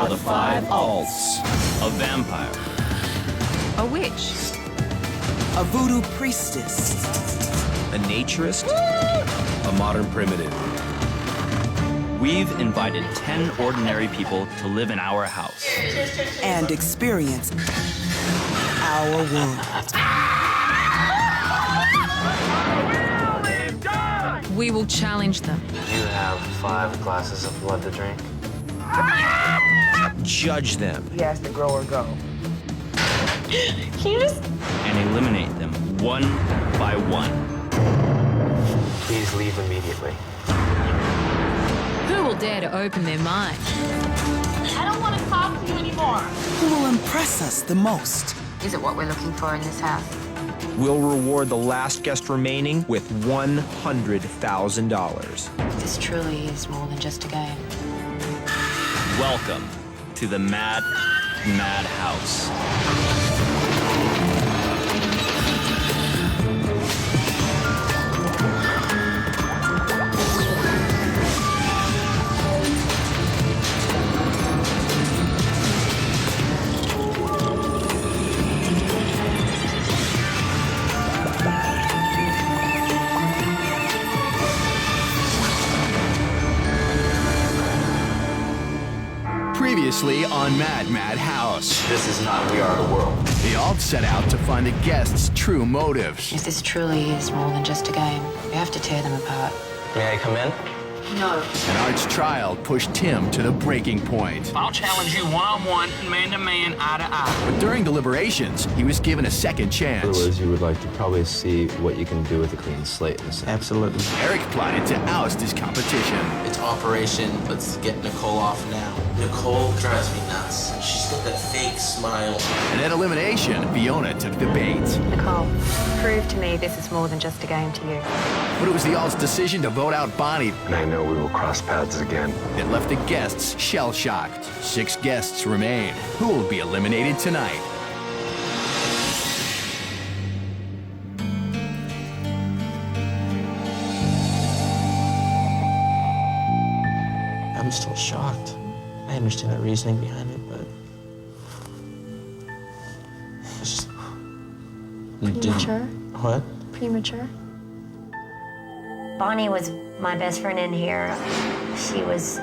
are the 5 alts. A vampire. A witch. A voodoo priestess. A naturist. A modern primitive. We've invited 10 ordinary people to live in our house. And experience our world. We will challenge them. You have 5 glasses of blood to drink. Judge them. He has to grow or go. Can you just... And eliminate them one by one. Please leave immediately. Who will dare to open their mind? I don't want to talk to you anymore. Who will impress us the most? Is it what we're looking for in this house? We'll reward the last guest remaining with $100,000. This truly is more than just a game. Welcome to the Mad House. Previously on Mad House. This is not We Are the World. The alts set out to find the guests' true motives. If this truly is more than just a game, we have to tear them apart. May I come in? No. An arch trial pushed Tim to the breaking point. I'll challenge you one-on-one, man-to-man, eye-to-eye. But during deliberations, he was given a second chance. Otherwise, you would like to probably see what you can do with a clean slate in a sense. Absolutely. Eric plotted to oust his competition. It's Operation Let's Get Nichole Off Now. Nichole drives me nuts. She's got that fake smile. And at elimination, Fiona took the bait. Nichole, prove to me this is more than just a game to you. But it was the alts' decision to vote out Bonnie And I know we will cross paths again. that left the guests shell-shocked. 6 guests remain. Who will be eliminated tonight? I'm still shocked. I understand the reasoning behind it, but it's just Premature? What? Premature? Bonnie was my best friend in here. She's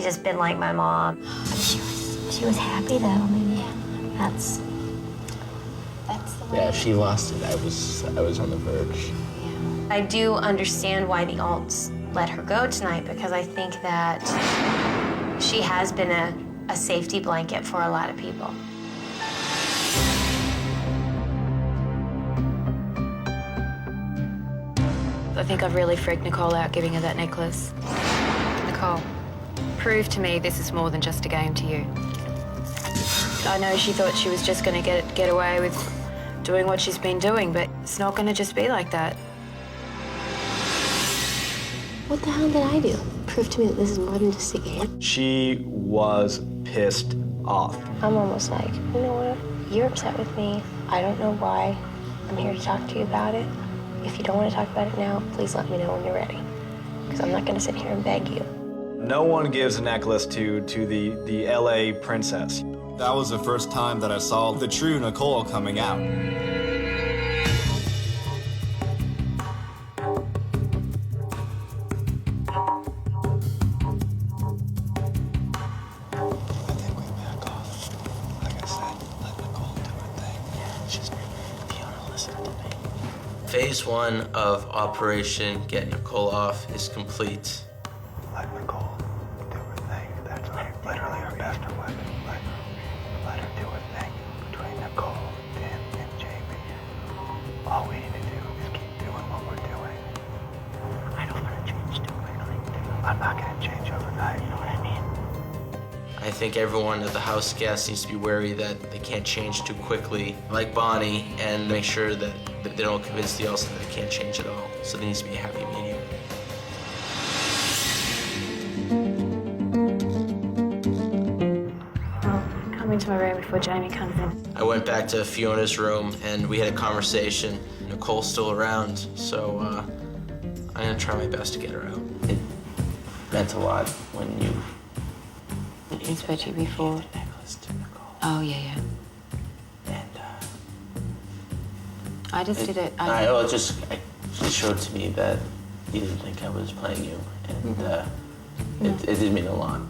just been like my mom. She was happy though. Maybe that's the way. Yeah, if she lost it, I was on the verge. I do understand why the alts let her go tonight, because I think that she has been a safety blanket for a lot of people. I think I've really freaked Nichole out giving her that necklace. Nichole, prove to me this is more than just a game to you. I know she thought she was just going to get away with doing what she's been doing, but it's not going to just be like that. What the hell did I do? Prove to me that this is more than just a game. She was pissed off. I'm almost like, you know what? You're upset with me. I don't know why. I'm here to talk to you about it. If you don't want to talk about it now, please let me know when you're ready. Because I'm not going to sit here and beg you. No one gives a necklace to the LA princess. That was the first time that I saw the true Nichole coming out. Phase 1 of Operation Get Nichole Off is complete. Let Nichole do her thing. That's literally our best weapon. Let her do her thing between Nichole, Tim, and Jamie. All we need to do is keep doing what we're doing. I don't want to change too quickly. I'm not going to change overnight, you know what I mean? I think everyone at the house guest needs to be wary that they can't change too quickly, like Bonnie, and make sure that they don't convince the else that they can't change at all. So there needs to be a happy medium. Come into my room before Jamie comes in. I went back to Fiona's room and we had a conversation. Nichole's still around, so I'm gonna try my best to get her out. It meant a lot when you didn't spoke to you before. Oh, yeah. And, I just did it. it just showed to me that you didn't think I was playing you, and it did mean a lot.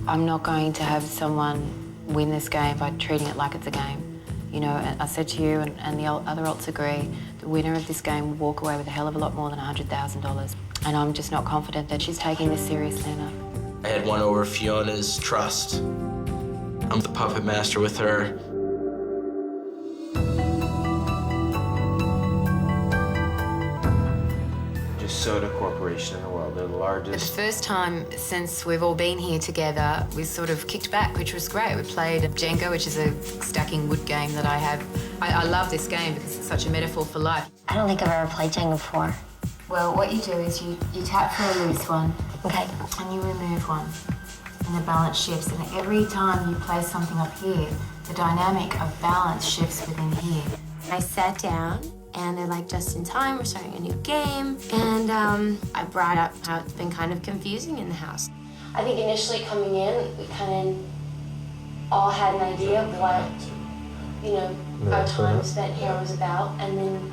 I'm not going to have someone win this game by treating it like it's a game. You know, I said to you, and the other alts agree, the winner of this game will walk away with a hell of a lot more than $100,000. And I'm just not confident that she's taking this seriously enough. I had won over Fiona's trust. I'm the puppet master with her. Soda corporation in the world. They're the largest. The first time since we've all been here together, we sort of kicked back, which was great. We played Jenga, which is a stacking wood game that I have. I love this game because it's such a metaphor for life. I don't think I've ever played Jenga before. Well, what you do is you tap for a loose one. Okay. And you remove one. And the balance shifts. And every time you place something up here, the dynamic of balance shifts within here. I sat down, and they're like, just in time, we're starting a new game. And I brought up how it's been kind of confusing in the house. I think initially coming in, we kind of all had an idea of what, our time spent here was about. And then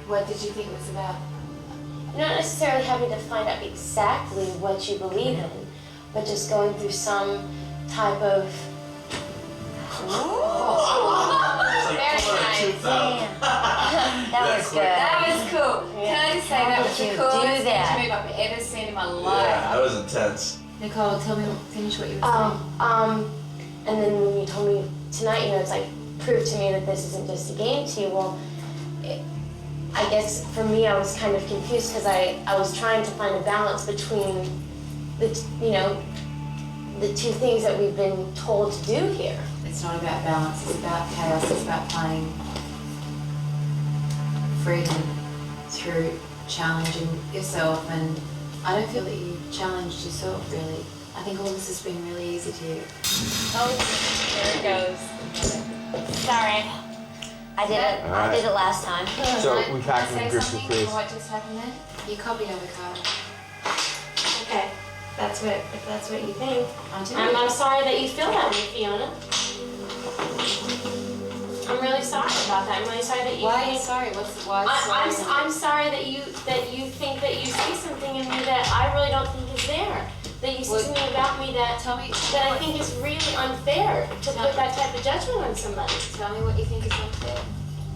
what did you think it was about? Not necessarily having to find out exactly what you believe in, but just going through some type of... Very nice. That was good. That was cool. Yeah. Can I just say that was the coolest that? move I've ever seen in my life. Yeah, that was intense. Nichole, finish what you were saying. And then when you told me tonight, it's like, prove to me that this isn't just a game to you. Well, I guess for me, I was kind of confused because I was trying to find a balance between the two things that we've been told to do here. It's not about balance, it's about chaos, it's about playing freedom through challenging yourself, and I don't feel that you challenged yourself, really. I think all this has been really easy to you. Oh, there it goes. Sorry. I did it last time. So we packed them in groups of three. What just happened then? You copied avocado. Okay, if that's what you think. I'm sorry that you feel that way, Fiona. I'm really sorry about that. I'm really sorry that you. Why are you sorry? I'm sorry that you think that you see something in me that I really don't think is there. That you see something about me that I think is really unfair to put that type of judgment on somebody. Tell me what you think is unfair.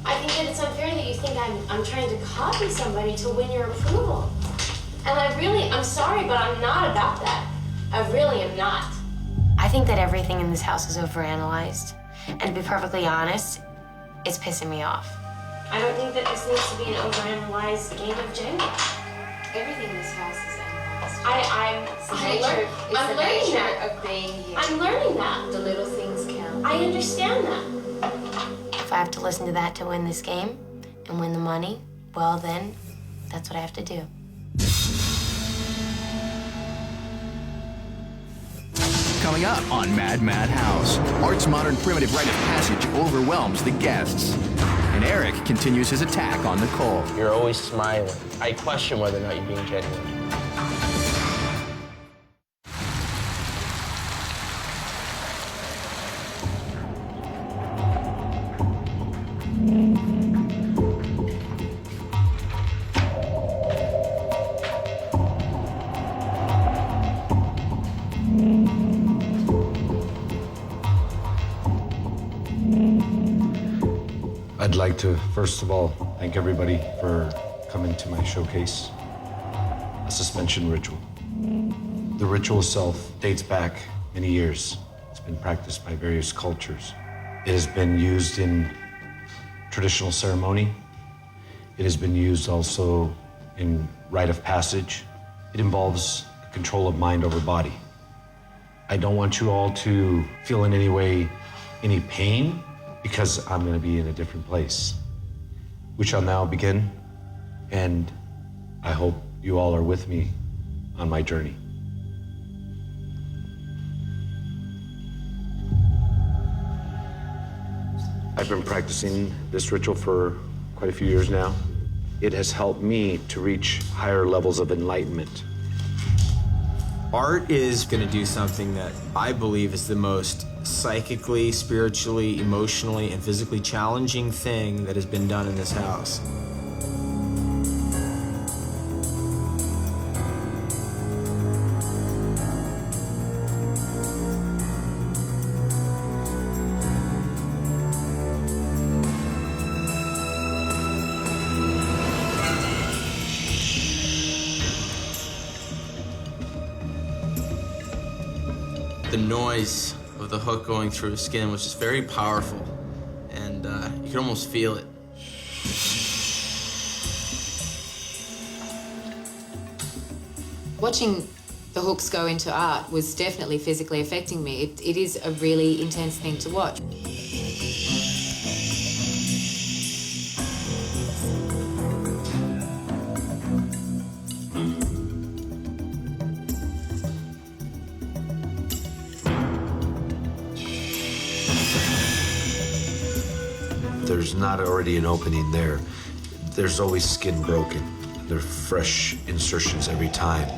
I think that it's unfair that you think I'm trying to copy somebody to win your approval. And I'm sorry, but I'm not about that. I really am not. I think that everything in this house is overanalyzed. And to be perfectly honest, it's pissing me off. I don't think that this needs to be an overanalyzed game of Jenga. Everything in this house is analyzed. I'm learning that. Of being here. I'm learning that. The little things count. I understand that. If I have to listen to that to win this game and win the money, well then, that's what I have to do. Coming up on Mad House, Art's modern primitive rite of passage overwhelms the guests. And Eric continues his attack on Nichole. You're always smiling. I question whether or not you're being genuine. I'd like to, first of all, thank everybody for coming to my showcase, A Suspension Ritual. The ritual itself dates back many years. It's been practiced by various cultures. It has been used in traditional ceremony. It has been used also in rite of passage. It involves control of mind over body. I don't want you all to feel in any way any pain, because I'm going to be in a different place. We shall now begin, and I hope you all are with me on my journey. I've been practicing this ritual for quite a few years now. It has helped me to reach higher levels of enlightenment. Art is going to do something that I believe is the most psychically, spiritually, emotionally, and physically challenging thing that has been done in this house. The noise of the hook going through his skin was just very powerful, and you could almost feel it. Watching the hooks go into art was definitely physically affecting me. It is a really intense thing to watch. There's not already an opening there. There's always skin broken. There are fresh insertions every time.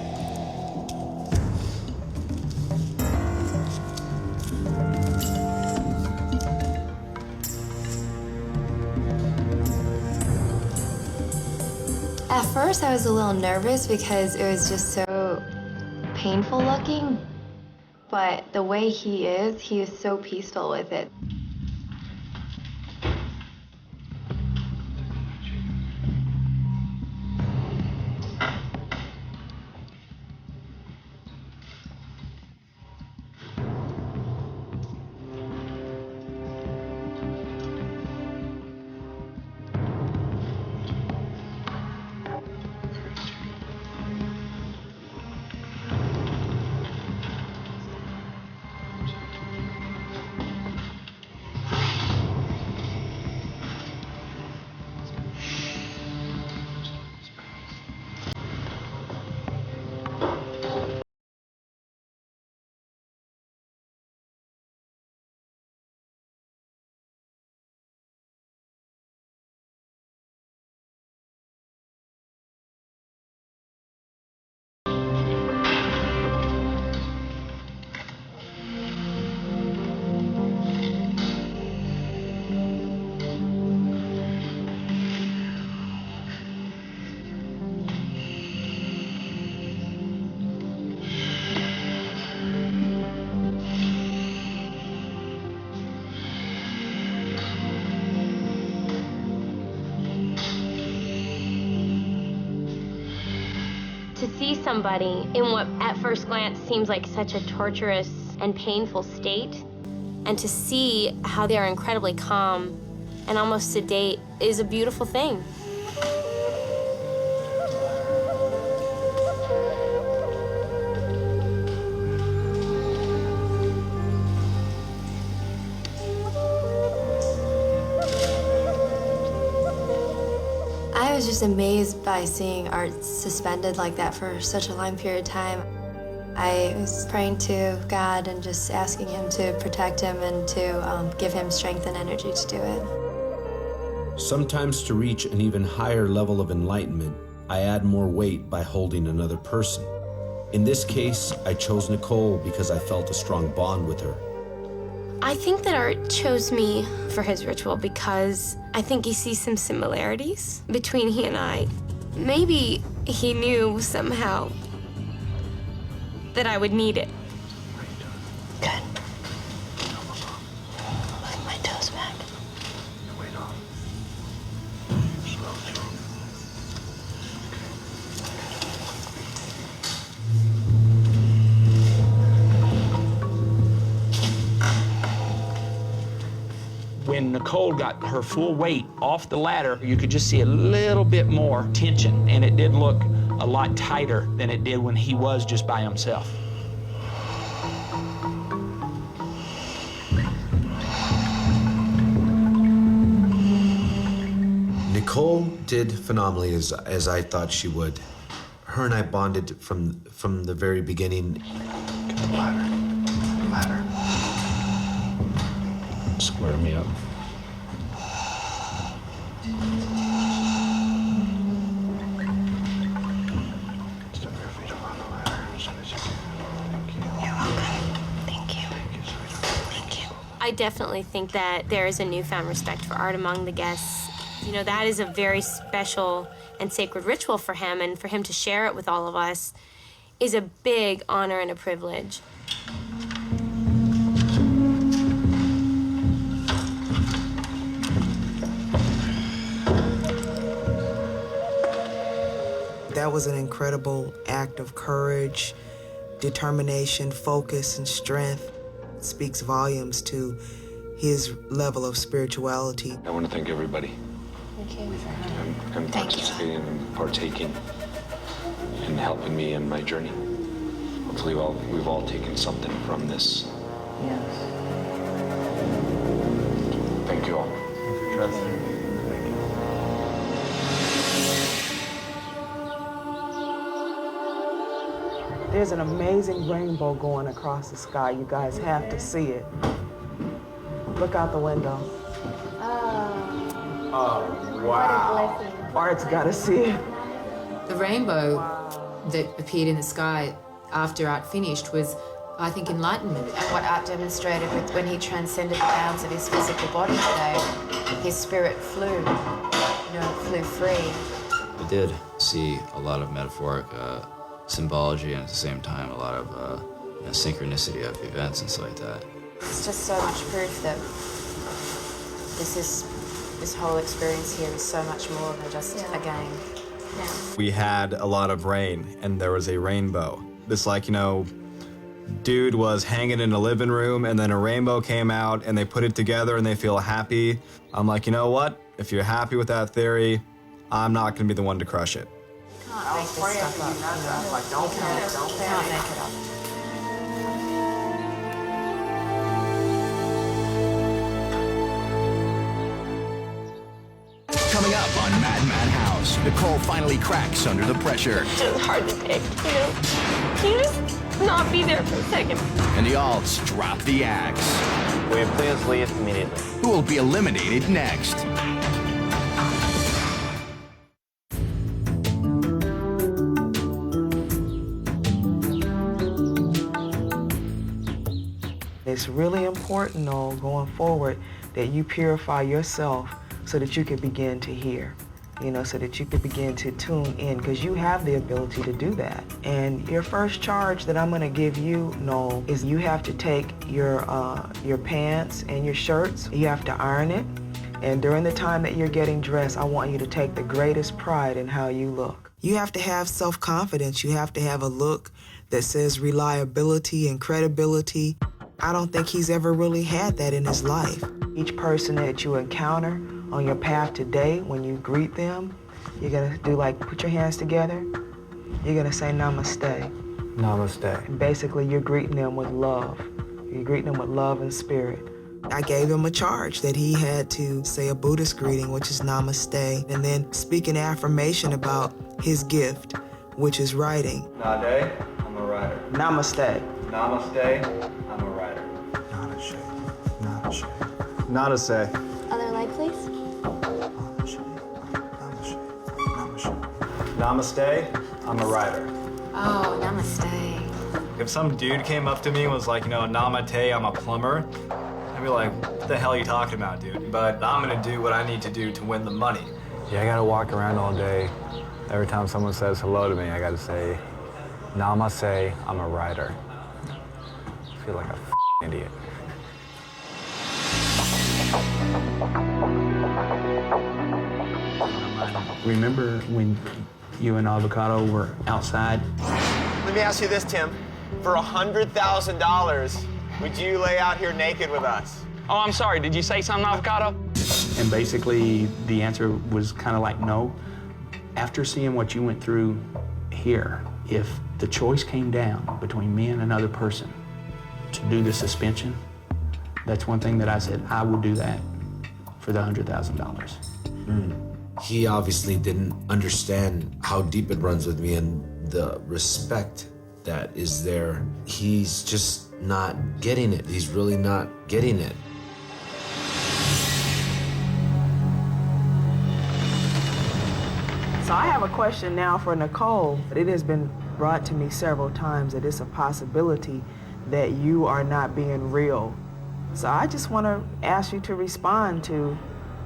At first, I was a little nervous because it was just so painful looking. But the way he is so peaceful with it. To see somebody in what at first glance seems like such a torturous and painful state, and to see how they are incredibly calm and almost sedate is a beautiful thing. I was just amazed by seeing art suspended like that for such a long period of time. I was praying to God and just asking him to protect him and to give him strength and energy to do it. Sometimes to reach an even higher level of enlightenment, I add more weight by holding another person. In this case, I chose Nichole because I felt a strong bond with her. I think that Art chose me for his ritual because I think he sees some similarities between he and I. Maybe he knew somehow that I would need it. Good. Put my toes back. Weight off. Slow through. When Nichole got her full weight off the ladder, you could just see a little bit more tension, and it did look a lot tighter than it did when he was just by himself. Nichole did phenomenally as I thought she would. Her and I bonded from the very beginning. Get the ladder. Ladder. Square me up. Step your feet up on the ladder as soon as you can. I definitely think that there is a newfound respect for art among the guests. You know, that is a very special and sacred ritual for him, and for him to share it with all of us is a big honor and a privilege. That was an incredible act of courage, determination, focus, and strength. It speaks volumes to his level of spirituality. I want to thank everybody. Thank you. I'm participating and partaking and helping me in my journey. Hopefully we've all taken something from this. Yes. Thank you all. There's an amazing rainbow going across the sky. You guys have to see it. Look out the window. Oh, wow. Art's got to see it. The rainbow that appeared in the sky after Art finished was, I think, enlightenment. And what Art demonstrated when he transcended the bounds of his physical body today, his spirit flew, flew free. We did see a lot of metaphoric symbology and at the same time a lot of synchronicity of events and stuff like that. It's just so much proof that this whole experience here is so much more than just a game. Yeah. We had a lot of rain, and there was a rainbow. This, dude was hanging in a living room, and then a rainbow came out, and they put it together, and they feel happy. I'm like, you know what? If you're happy with that theory, I'm not going to be the one to crush it. You can't make this stuff up. You can't make it up. Coming up on Mad House, Nichole finally cracks under the pressure. It's just hard to pick, Can you just not be there for a second? And the alts drop the axe. We please leave immediately. Who will be eliminated next? It's really important, Noel, going forward, that you purify yourself so that you can begin to hear, so that you can begin to tune in, because you have the ability to do that. And your first charge that I'm going to give you, Noel, is you have to take your pants and your shirts, you have to iron it, and during the time that you're getting dressed, I want you to take the greatest pride in how you look. You have to have self-confidence. You have to have a look that says reliability and credibility. I don't think he's ever really had that in his life. Each person that you encounter on your path today, when you greet them, you're gonna do put your hands together. You're gonna say namaste. Namaste. And basically, you're greeting them with love. You're greeting them with love and spirit. I gave him a charge that he had to say a Buddhist greeting, which is namaste, and then speak an affirmation about his gift, which is writing. Nade, I'm a writer. Namaste. Namaste, I'm a writer. Namaste. Namaste. Namaste. Other light, please. Namaste, I'm a writer. Oh, namaste. If some dude came up to me and was like, Namate, I'm a plumber, I'd be like, what the hell are you talking about, dude? But I'm gonna do what I need to do to win the money. Yeah, I gotta walk around all day. Every time someone says hello to me, I gotta say, Namaste, I'm a writer. I feel like a idiot. Remember when you and Avocado were outside? Let me ask you this, Tim. For $100,000, would you lay out here naked with us? Oh, I'm sorry, did you say something, Avocado? And basically, the answer was kind of like no. After seeing what you went through here, if the choice came down between me and another person to do the suspension, that's one thing that I said, I will do that for the $100,000. He obviously didn't understand how deep it runs with me and the respect that is there. He's just not getting it. He's really not getting it. So I have a question now for Nichole. It has been brought to me several times that it's a possibility that you are not being real So I just want to ask you to respond to,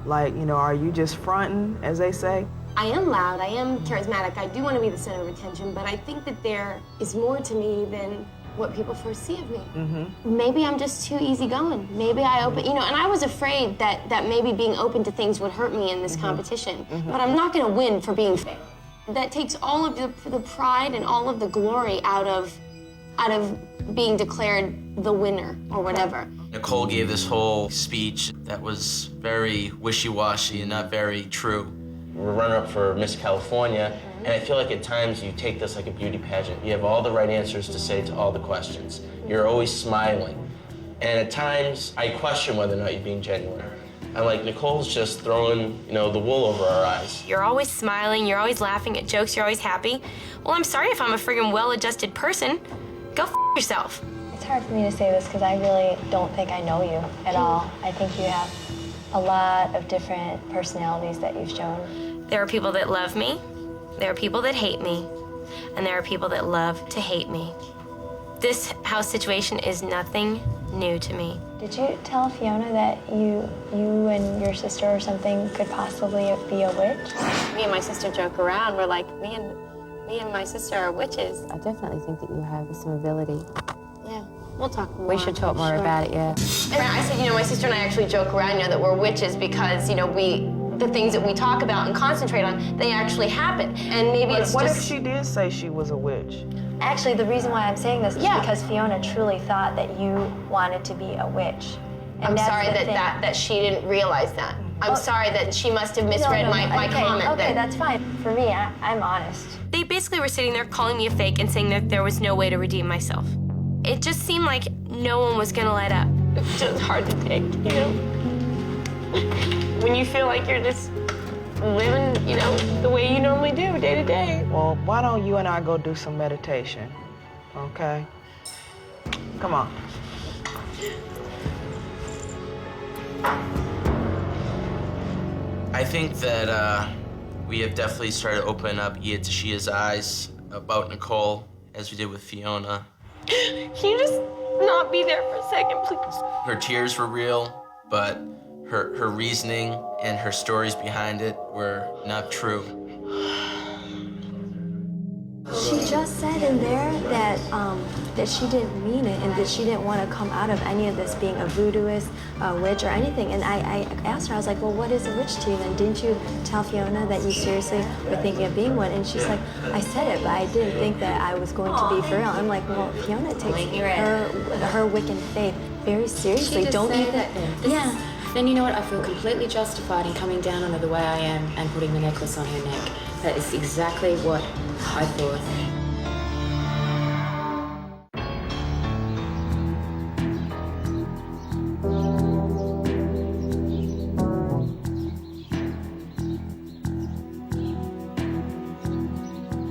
like, you know, are you just fronting, as they say? I am loud, I am charismatic, I do want to be the center of attention, but I think that there is more to me than what people first see of me. Maybe I'm just too easygoing. Maybe I open, you know, and I was afraid that maybe being open to things would hurt me in this competition, but I'm not going to win for being fair. That takes all of the pride and all of the glory out of being declared the winner or whatever. Nichole gave this whole speech that was very wishy-washy and not very true. We're runner-up for Miss California, and I feel like at times you take this like a beauty pageant. You have all the right answers to say to all the questions. You're always smiling. And at times, I question whether or not you're being genuine. I'm like, Nichole's just throwing, you know, the wool over our eyes. You're always smiling, you're always laughing at jokes, you're always happy. Well, I'm sorry if I'm a friggin' well-adjusted person. Go f yourself. It's hard for me to say this because I really don't think I know you at all. I think you have a lot of different personalities that you've shown. There are people that love me, there are people that hate me, and there are people that love to hate me. This house situation is nothing new to me. Did you tell Fiona that you and your sister or something could possibly be a witch? Me and my sister joke around. We're like, me and my sister are witches. I definitely think that you have some ability. Yeah, we'll talk more. We should talk more about it, yeah. And I said, you know, my sister and I actually joke around, you know, that we're witches because, you know, the things that we talk about and concentrate on, they actually happen. And maybe it's what just... if she did say she was a witch? Actually, the reason why I'm saying this is because Fiona truly thought that you wanted to be a witch. And I'm sorry that she didn't realize that. I'm sorry that she must have misread my comment. Okay, that's fine. For me, I'm honest. They basically were sitting there calling me a fake and saying that there was no way to redeem myself. It just seemed like no one was gonna let up. It's just hard to take, you know? When you feel like you're just living, you know, the way you normally do, day to day. Well, why don't you and I go do some meditation, okay? Come on. I think that we have definitely started opening up Ia Tashia's eyes about Nichole, as we did with Fiona. Can you just not be there for a second, please? Her tears were real, but her reasoning and her stories behind it were not true. She just said in there that she didn't mean it and that she didn't want to come out of any of this being a voodooist, a witch, or anything. And I asked her, I was like, well, what is a witch to you? And didn't you tell Fiona that you seriously were thinking of being one? And she's like, I said it, but I didn't think that I was going to be for real. I'm like, well, Fiona takes her Wiccan faith very seriously. Don't you think? Yeah. Then you know what? I feel completely justified in coming down on her the way I am and putting the necklace on her neck. That is exactly what I thought.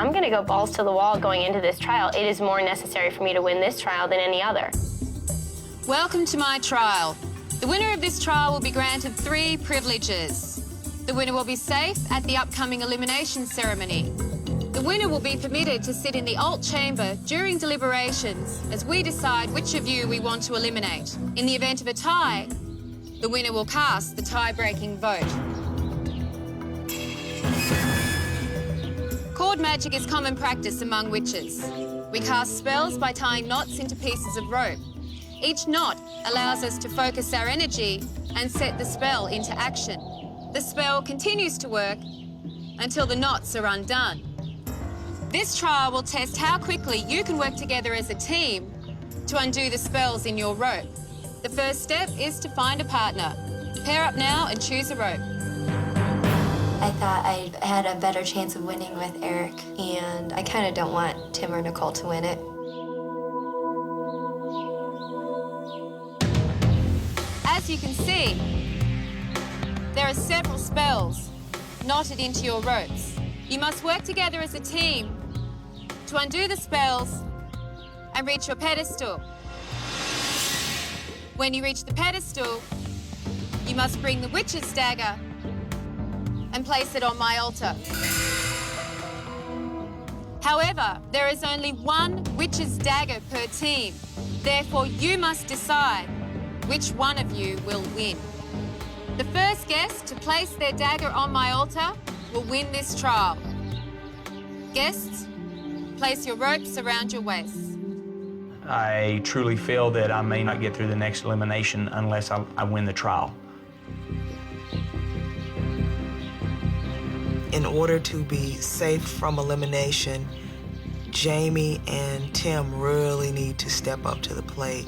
I'm gonna go balls to the wall going into this trial. It is more necessary for me to win this trial than any other. Welcome to my trial. The winner of this trial will be granted 3 privileges. The winner will be safe at the upcoming elimination ceremony. The winner will be permitted to sit in the alt chamber during deliberations as we decide which of you we want to eliminate. In the event of a tie, the winner will cast the tie-breaking vote. Cord magic is common practice among witches. We cast spells by tying knots into pieces of rope. Each knot allows us to focus our energy and set the spell into action. The spell continues to work until the knots are undone. This trial will test how quickly you can work together as a team to undo the spells in your rope. The first step is to find a partner. Pair up now and choose a rope. I thought I had a better chance of winning with Eric, and I kind of don't want Tim or Nichole to win it. As you can see, there are several spells knotted into your ropes. You must work together as a team to undo the spells and reach your pedestal. When you reach the pedestal, you must bring the witch's dagger and place it on my altar. However, there is only one witch's dagger per team. Therefore, you must decide which one of you will win. The first guest to place their dagger on my altar will win this trial. Guests, place your ropes around your waists. I truly feel that I may not get through the next elimination unless I win the trial. In order to be safe from elimination, Jamie and Tim really need to step up to the plate.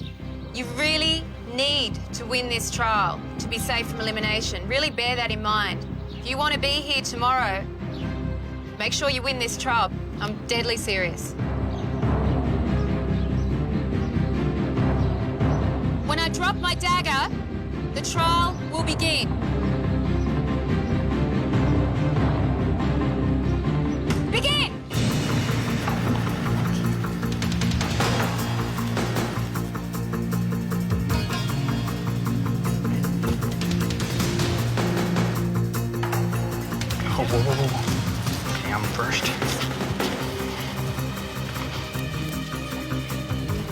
You really need to win this trial to be safe from elimination. Really bear that in mind. If you want to be here tomorrow, make sure you win this trial. I'm deadly serious. When I drop my dagger, the trial will begin. Begin! Whoa. Okay, I'm first.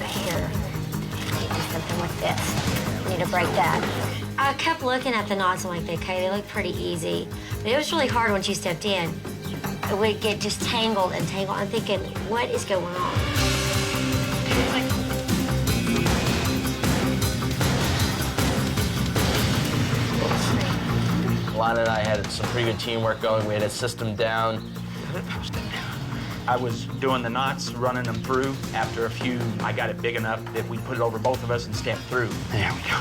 Here. I need to do something with this. I need to break that. I kept looking at the knots and like, okay, they look pretty easy. But it was really hard once you stepped in. It would get just tangled and tangled. I'm thinking, what is going on? Loana and I had some pretty good teamwork going. We had a system down. I was doing the knots, running them through. After a few, I got it big enough that we put it over both of us and stepped through. There we go.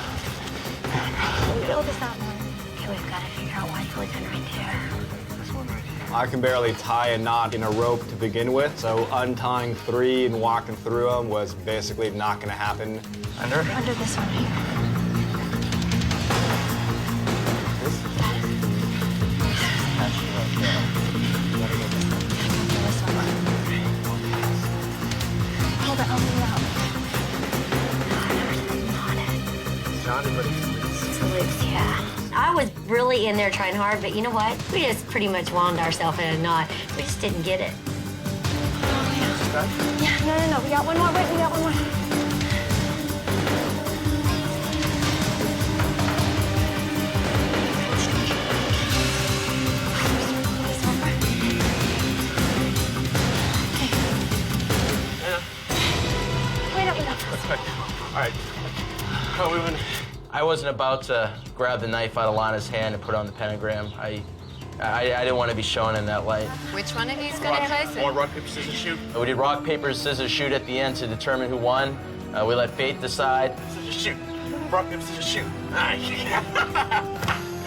Build this out more. Okay, we've got to figure out why it's looking right there. This one right here. I can barely tie a knot in a rope to begin with, so untying 3 and walking through them was basically not going to happen. Under this one here. Hold it, open it up. Salutes, yeah. I was really in there trying hard, but you know what? We just pretty much wound ourselves in a knot. We just didn't get it. Yeah, no. We got one more. Wait, we got one more. All right. I wasn't about to grab the knife out of Lana's hand and put it on the pentagram. I didn't want to be shown in that light. Which one of you is going to face it? Rock, paper, scissors, shoot. We did rock, paper, scissors, shoot at the end to determine who won. We let fate decide. Scissors, shoot. Rock, paper, scissors, shoot.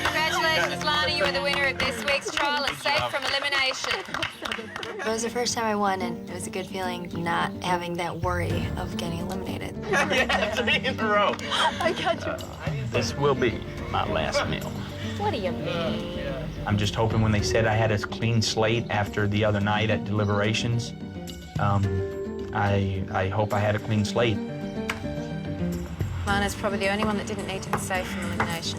Congratulations, Lana. You are the winner of this week's trial and safe from elimination. It was the first time I won, and it was a good feeling not having that worry of getting eliminated. Yeah, 3 in a row. I got you. This will be my last meal. What do you mean? I'm just hoping when they said I had a clean slate after the other night at deliberations, I hope I had a clean slate. Lana's probably the only one that didn't need to be safe from elimination.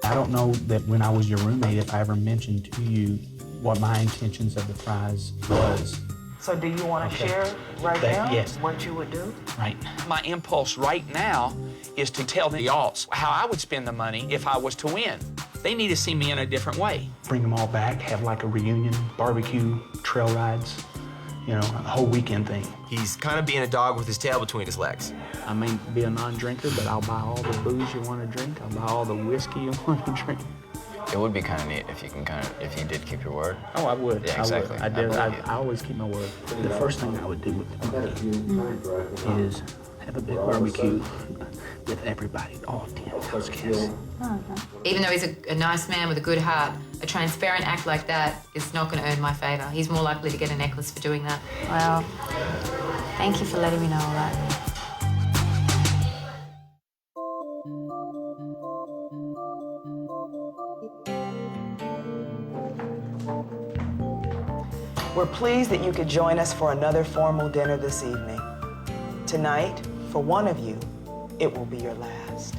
I don't know that when I was your roommate, if I ever mentioned to you what my intentions of the prize was. So do you want to share right now yes. what you would do? Right. My impulse right now is to tell the alts how I would spend the money if I was to win. They need to see me in a different way. Bring them all back, have like a reunion, barbecue, trail rides, you know, a whole weekend thing. He's kind of being a dog with his tail between his legs. I may be a non-drinker, but I'll buy all the booze you want to drink. I'll buy all the whiskey you want to drink. It would be kind of neat if you if you did keep your word. Oh, I would. Yeah, exactly. I did. I always keep my word. The first thing I would do with the money is have a big barbecue with everybody, all 10 house guests. Even though he's a nice man with a good heart, a transparent act like that is not going to earn my favour. He's more likely to get a necklace for doing that. Well, thank you for letting me know all that. We're pleased that you could join us for another formal dinner this evening. Tonight, for one of you, it will be your last.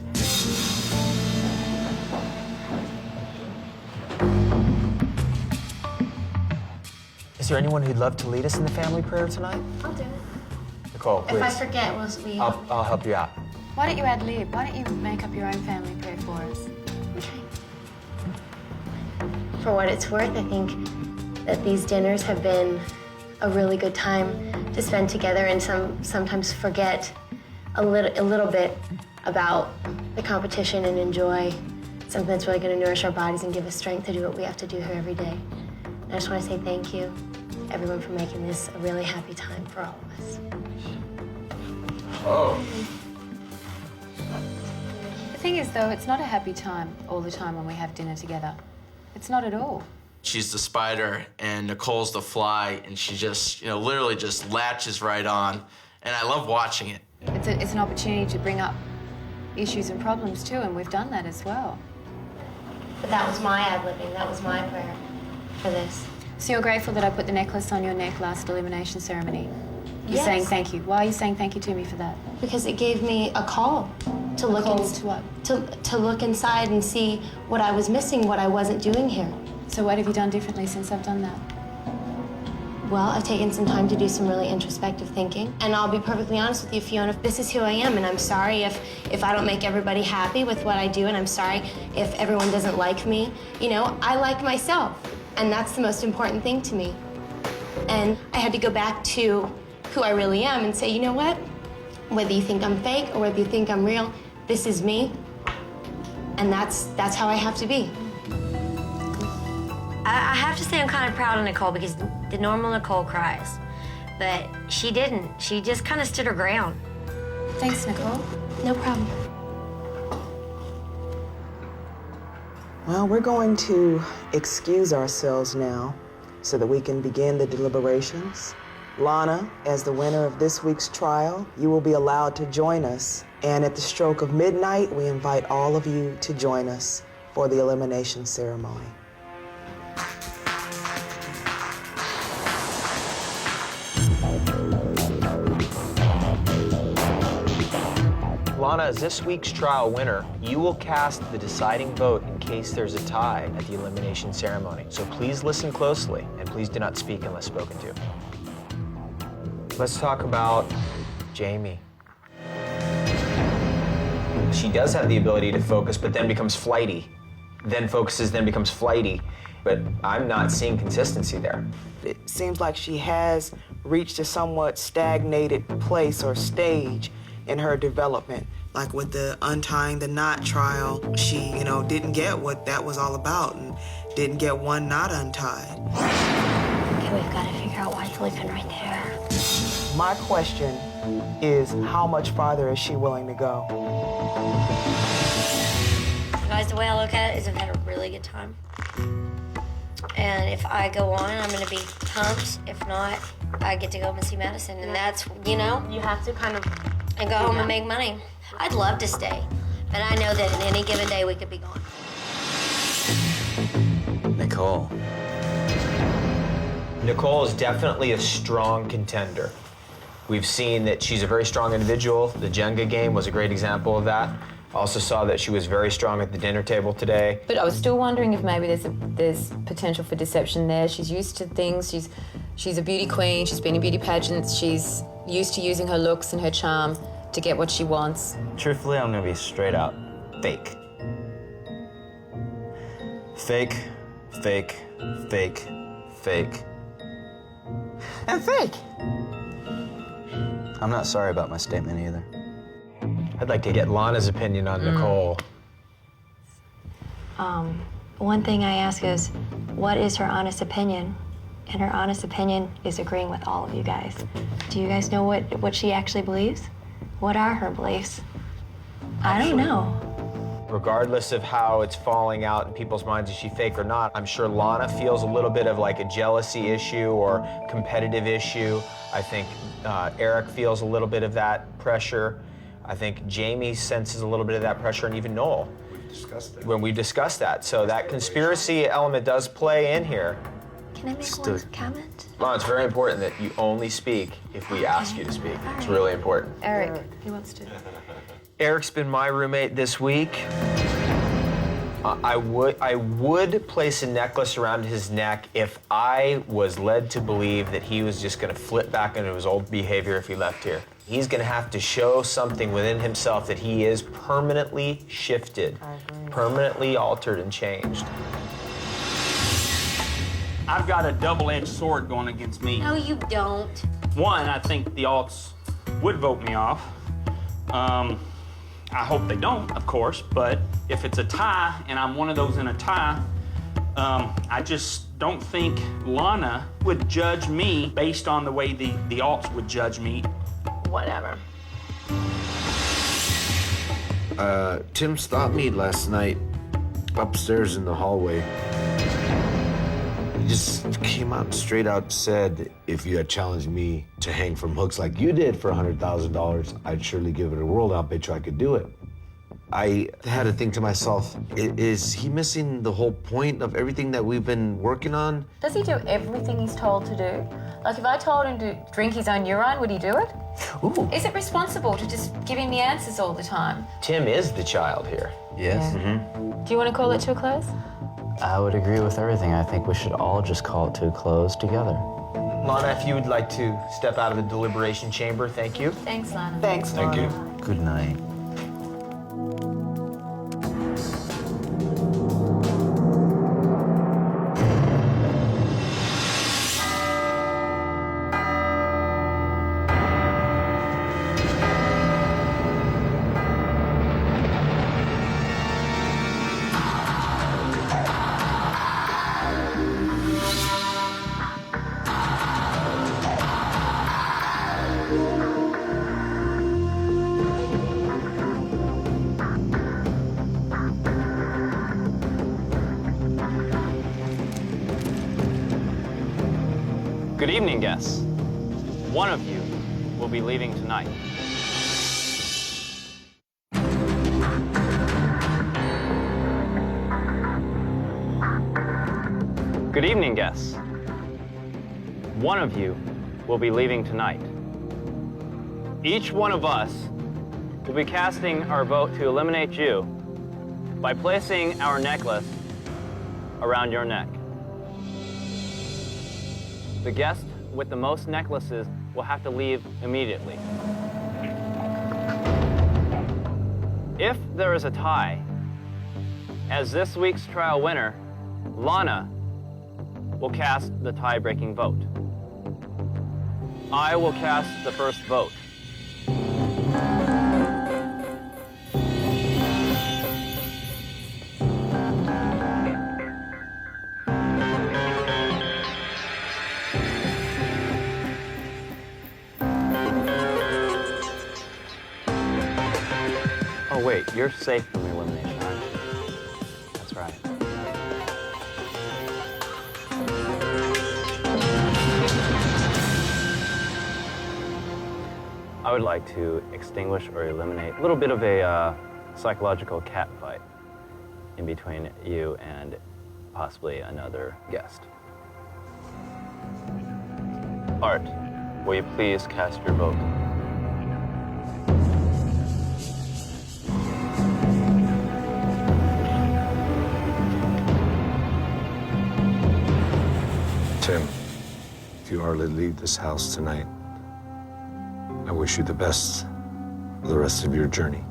Is there anyone who'd love to lead us in the family prayer tonight? I'll do it. Nichole, please. If I forget, we... I'll help you out. Why don't you ad lib? Why don't you make up your own family prayer for us? For what it's worth, I think that these dinners have been a really good time to spend together and sometimes forget a little bit about the competition and enjoy something that's really going to nourish our bodies and give us strength to do what we have to do here every day. And I just want to say thank you, everyone, for making this a really happy time for all of us. Oh. The thing is, though, it's not a happy time all the time when we have dinner together. It's not at all. She's the spider and Nicole's the fly, and she just, literally just latches right on. And I love watching it. It's an opportunity to bring up issues and problems too, and we've done that as well. But that was my ad-libbing. That was my prayer for this. So you're grateful that I put the necklace on your neck last elimination ceremony? You're Yes. saying thank you. Why are you saying thank you to me for that? Because it gave me a call to look call to what? To look inside and see what I was missing, what I wasn't doing here. So what have you done differently since I've done that? Well, I've taken some time to do some really introspective thinking. And I'll be perfectly honest with you, Fiona, this is who I am, and I'm sorry if I don't make everybody happy with what I do, and I'm sorry if everyone doesn't like me. I like myself, and that's the most important thing to me. And I had to go back to who I really am and say, you know what? Whether you think I'm fake or whether you think I'm real, this is me, and that's how I have to be. I have to say I'm kind of proud of Nichole because the normal Nichole cries, but she didn't. She just kind of stood her ground. Thanks, Nichole. No problem. Well, we're going to excuse ourselves now so that we can begin the deliberations. Lana, as the winner of this week's trial, you will be allowed to join us. And at the stroke of midnight, we invite all of you to join us for the elimination ceremony. Lana, as this week's trial winner, you will cast the deciding vote in case there's a tie at the elimination ceremony. So please listen closely, and please do not speak unless spoken to. Let's talk about Jamie. She does have the ability to focus, but then becomes flighty. Then focuses, then becomes flighty. But I'm not seeing consistency there. It seems like she has reached a somewhat stagnated place or stage in her development. Like with the untying the knot trial, she, didn't get what that was all about and didn't get one knot untied. Okay, we've got to figure out why it's leaking right there. My question is, how much farther is she willing to go? Guys, the way I look at it is I've had a really good time. And if I go on, I'm going to be pumped. If not, I get to go and see Madison. And that's, You have to kind of... and go home and make money. I'd love to stay, but I know that in any given day we could be gone. Nichole. Nichole is definitely a strong contender. We've seen that she's a very strong individual. The Jenga game was a great example of that. I also saw that she was very strong at the dinner table today. But I was still wondering if maybe there's potential for deception there. She's used to things. She's a beauty queen. She's been in beauty pageants. She's used to using her looks and her charm to get what she wants. Truthfully, I'm gonna be straight out fake. Fake, fake, fake, fake. And fake! I'm not sorry about my statement either. I'd like to get Lana's opinion on Nichole. One thing I ask is, what is her honest opinion? And her honest opinion is agreeing with all of you guys. Do you guys know what she actually believes? What are her beliefs? I don't know. Regardless of how it's falling out in people's minds, is she fake or not, I'm sure Lana feels a little bit of like a jealousy issue or competitive issue. I think Eric feels a little bit of that pressure. I think Jamie senses a little bit of that pressure, and even Noel. When we discussed that. So that conspiracy element does play in here. Can I make one comment? Lana, it's very important that you only speak if we ask you to speak. It's really important. Eric. He wants to. Eric's been my roommate this week. I would place a necklace around his neck if I was led to believe that he was just going to flip back into his old behavior if he left here. He's going to have to show something within himself that he is permanently shifted, permanently altered and changed. I've got a double-edged sword going against me. No, you don't. One, I think the alts would vote me off. I hope they don't, of course, but if it's a tie and I'm one of those in a tie, I just don't think Lana would judge me based on the way the alts would judge me. Whatever. Tim stopped me last night upstairs in the hallway. He just came out and straight out said, if you had challenged me to hang from hooks like you did for $100,000, I'd surely give it a whirl. I'll bet you I could do it. I had to think to myself, is he missing the whole point of everything that we've been working on? Does he do everything he's told to do? Like, if I told him to drink his own urine, would he do it? Ooh. Is it responsible to just give him the answers all the time? Tim is the child here. Yes. Do you want to call it to a close? I would agree with everything. I think we should all just call it to a close together. Lana, if you would like to step out of the deliberation chamber, thank you. Thanks, Lana. Thanks, Thank you. Good night. Good evening, guests. One of you will be leaving tonight. Good evening, guests. One of you will be leaving tonight. Each one of us will be casting our vote to eliminate you by placing our necklace around your neck. The guest with the most necklaces will have to leave immediately. If there is a tie, as this week's trial winner, Lana will cast the tie-breaking vote. I will cast the first vote. Oh wait, you're safe from elimination, aren't you? That's right. I would like to extinguish or eliminate a little bit of a psychological cat fight in between you and possibly another guest. Art, will you please cast your vote? Tim, if you are to leave this house tonight, I wish you the best for the rest of your journey.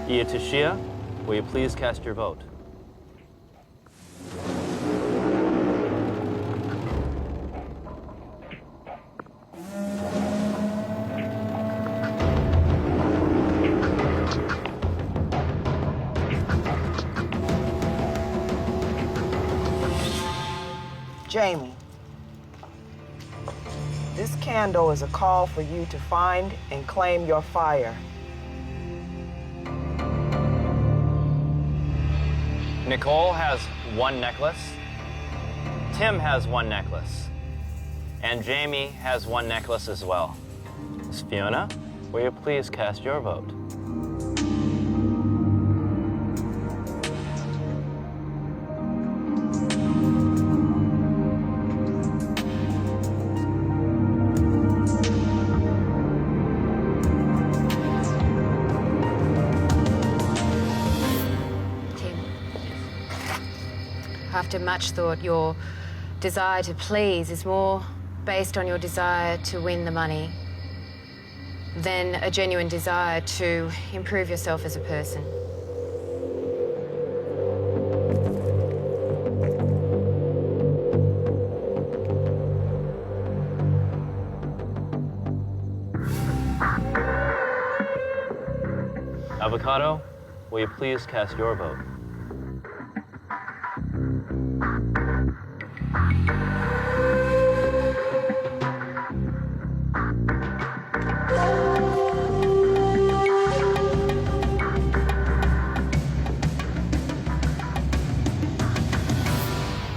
Iatishia, will you please cast your vote? Jamie, this candle is a call for you to find and claim your fire. Nichole has one necklace, Tim has one necklace, and Jamie has one necklace as well. Miss Fiona, will you please cast your vote? after much thought, your desire to please is more based on your desire to win the money than a genuine desire to improve yourself as a person. Avocado, will you please cast your vote?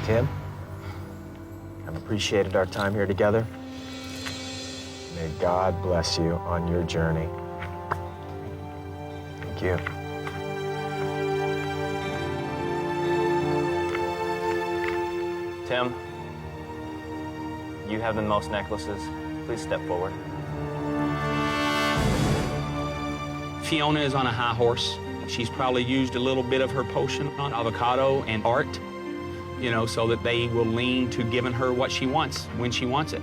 Tim, I've appreciated our time here together. May God bless you on your journey. Thank you. Tim, you have the most necklaces. Please step forward. Fiona is on a high horse. She's probably used a little bit of her potion on Avocado and Art, you know, so that they will lean to giving her what she wants when she wants it.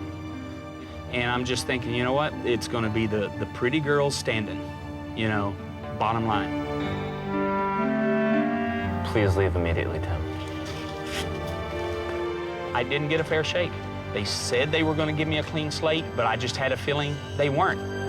And I'm just thinking, you know what? It's going to be the pretty girls standing, you know, bottom line. Please leave immediately, Tim. I didn't get a fair shake. They said they were going to give me a clean slate, but I just had a feeling they weren't.